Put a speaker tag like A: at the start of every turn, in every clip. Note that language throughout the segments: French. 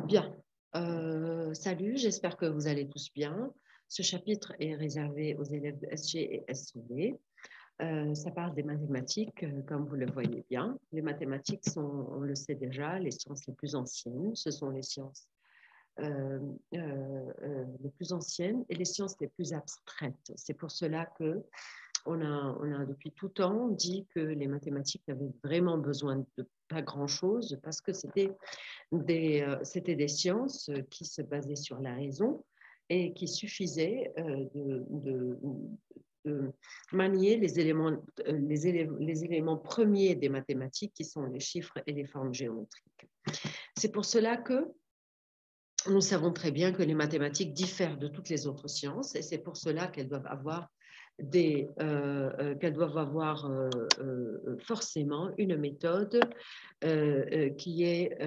A: Bien. Salut, j'espère que vous allez tous bien. Ce chapitre est réservé aux élèves de SG et SED. Ça parle des mathématiques, comme vous le voyez bien. Les mathématiques sont, on le sait déjà, les sciences les plus anciennes. Ce sont les sciences les plus anciennes et les sciences les plus abstraites. C'est pour cela que on a depuis tout temps dit que les mathématiques n'avaient vraiment besoin de pas grand-chose parce que c'était des sciences qui se basaient sur la raison et qui suffisaient de manier les éléments premiers des mathématiques qui sont les chiffres et les formes géométriques. C'est pour cela que nous savons très bien que les mathématiques diffèrent de toutes les autres sciences et c'est pour cela qu'elles doivent avoir forcément une méthode qui est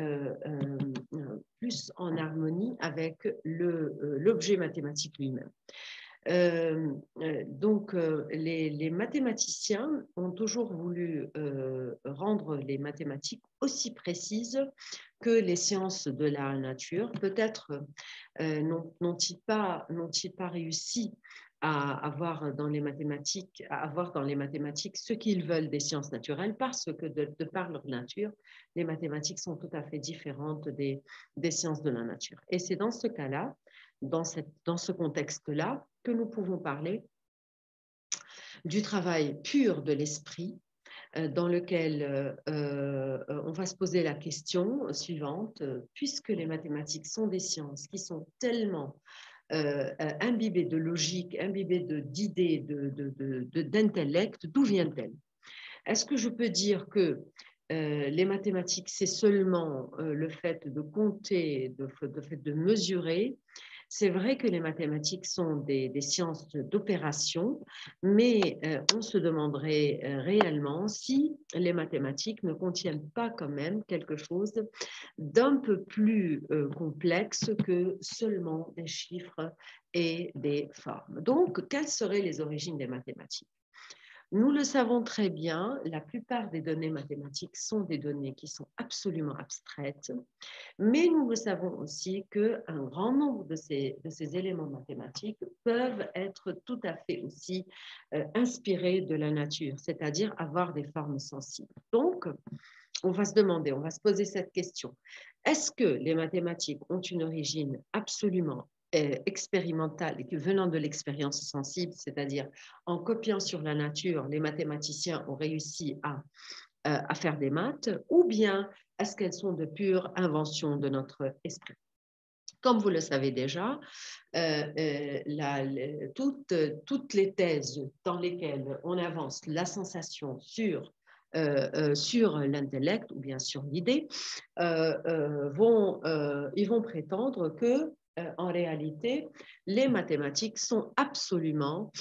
A: plus en harmonie avec l'objet mathématique lui-même. Les mathématiciens ont toujours voulu rendre les mathématiques aussi précises que les sciences de la nature. Peut-être n'ont-ils pas réussi à avoir dans les mathématiques ce qu'ils veulent des sciences naturelles parce que de par leur nature, les mathématiques sont tout à fait différentes des sciences de la nature. Et c'est dans ce cas-là, dans ce contexte-là, que nous pouvons parler du travail pur de l'esprit dans lequel on va se poser la question suivante, puisque les mathématiques sont des sciences qui sont tellement imbibées de logique, imbibées d'idées, d'intellect, d'où viennent-elles? Est-ce que je peux dire que les mathématiques, c'est seulement le fait de compter, le fait de mesurer? C'est vrai que les mathématiques sont des sciences d'opération, mais on se demanderait réellement si les mathématiques ne contiennent pas quand même quelque chose d'un peu plus complexe que seulement des chiffres et des formes. Donc, quelles seraient les origines des mathématiques? Nous le savons très bien, la plupart des données mathématiques sont des données qui sont absolument abstraites, mais nous le savons aussi qu'un grand nombre de ces éléments mathématiques peuvent être tout à fait aussi inspirés de la nature, c'est-à-dire avoir des formes sensibles. Donc, on va se demander, on va se poser cette question. Est-ce que les mathématiques ont une origine absolument expérimentale et venant de l'expérience sensible, c'est-à-dire en copiant sur la nature, les mathématiciens ont réussi à faire des maths, ou bien est-ce qu'elles sont de pure invention de notre esprit? Comme vous le savez déjà, toutes les thèses dans lesquelles on avance la sensation sur l'intellect ou bien sur l'idée, ils vont prétendre que, en réalité, les mathématiques sont absolument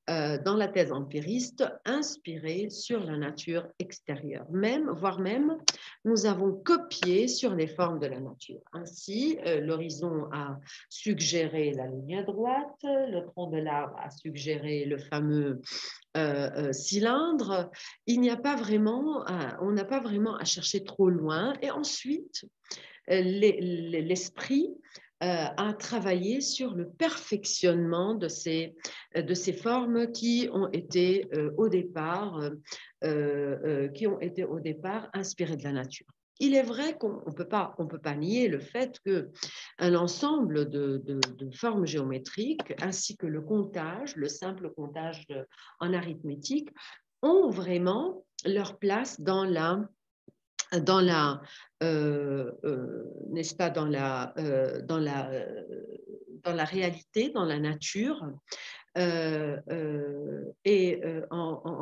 A: dans la thèse empiriste, inspirée sur la nature extérieure. Voire même, nous avons copié sur les formes de la nature. Ainsi, l'horizon a suggéré la ligne droite, le tronc de l'arbre a suggéré le fameux cylindre. On n'a pas vraiment à chercher trop loin. Et ensuite, l'esprit a travaillé sur le perfectionnement de ces formes qui ont été au départ inspirées de la nature. Il est vrai qu'on ne peut pas nier le fait qu'un ensemble de formes géométriques ainsi que le comptage, le simple comptage en arithmétique, ont vraiment leur place n'est-ce pas, dans la réalité, dans la nature. En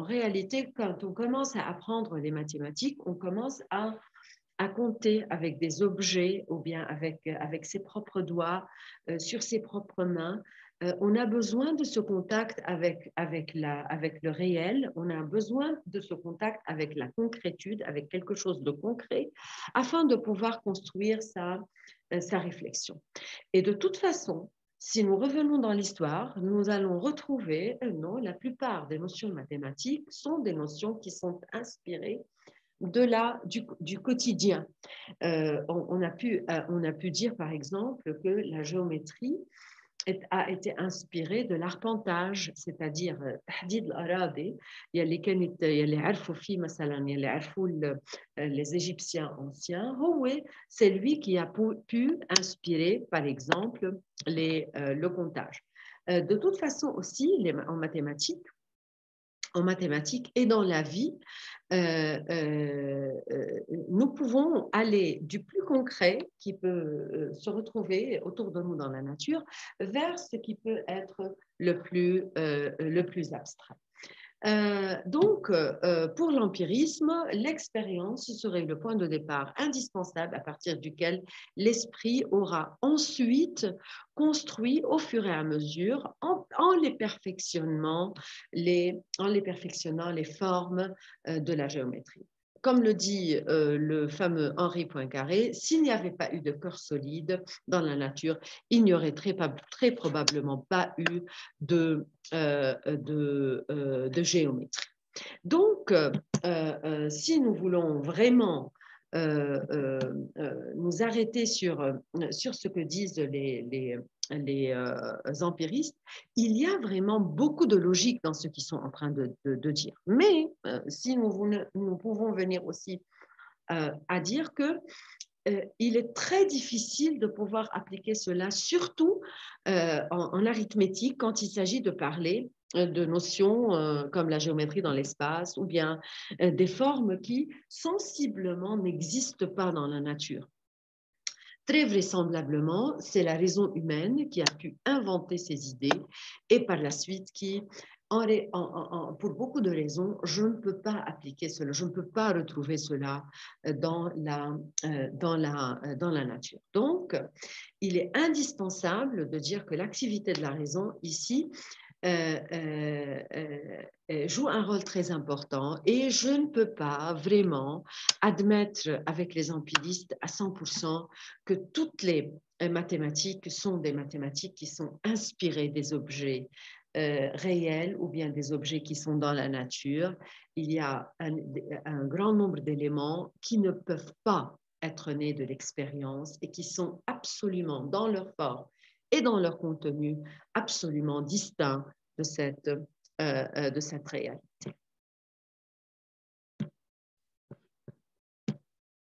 A: réalité, quand on commence à apprendre les mathématiques, on commence à compter avec des objets ou bien avec ses propres doigts, sur ses propres mains. On a besoin de ce contact avec le réel, on a besoin de ce contact avec la concrétude, avec quelque chose de concret, afin de pouvoir construire sa réflexion. Et de toute façon, si nous revenons dans l'histoire, nous allons retrouver, non, la plupart des notions mathématiques sont des notions qui sont inspirées du quotidien. On a pu dire, par exemple, que la géométrie a été inspirée de l'arpentage, c'est-à-dire تحديد الأراضي يلي عرفوا فيه مثلا يلي عرفوا les Égyptiens anciens. C'est lui qui a pu inspirer, par exemple, le comptage. De toute façon aussi, en mathématiques et dans la vie, nous pouvons aller du plus concret qui peut se retrouver autour de nous dans la nature vers ce qui peut être le plus abstrait. Donc, pour l'empirisme, l'expérience serait le point de départ indispensable à partir duquel l'esprit aura ensuite construit au fur et à mesure, en les perfectionnant, les formes de la géométrie. Comme le dit le fameux Henri Poincaré, s'il n'y avait pas eu de corps solide dans la nature, il n'y aurait très probablement pas eu de géométrie. Donc, si nous voulons vraiment nous arrêter sur ce que disent les empiristes, il y a vraiment beaucoup de logique dans ce qu'ils sont en train de dire. Mais si nous pouvons venir aussi à dire que il est très difficile de pouvoir appliquer cela, surtout en arithmétique, quand il s'agit de parler de notions comme la géométrie dans l'espace ou bien des formes qui sensiblement n'existent pas dans la nature. Très vraisemblablement, c'est la raison humaine qui a pu inventer ces idées et par la suite qui, pour beaucoup de raisons, je ne peux pas appliquer cela, je ne peux pas retrouver cela dans la nature. Donc, il est indispensable de dire que l'activité de la raison ici joue un rôle très important et je ne peux pas vraiment admettre avec les empiristes à 100% que toutes les mathématiques sont des mathématiques qui sont inspirées des objets réels ou bien des objets qui sont dans la nature. Il y a un grand nombre d'éléments qui ne peuvent pas être nés de l'expérience et qui sont absolument dans leur forme et dans leur contenu absolument distincts de cette réalité.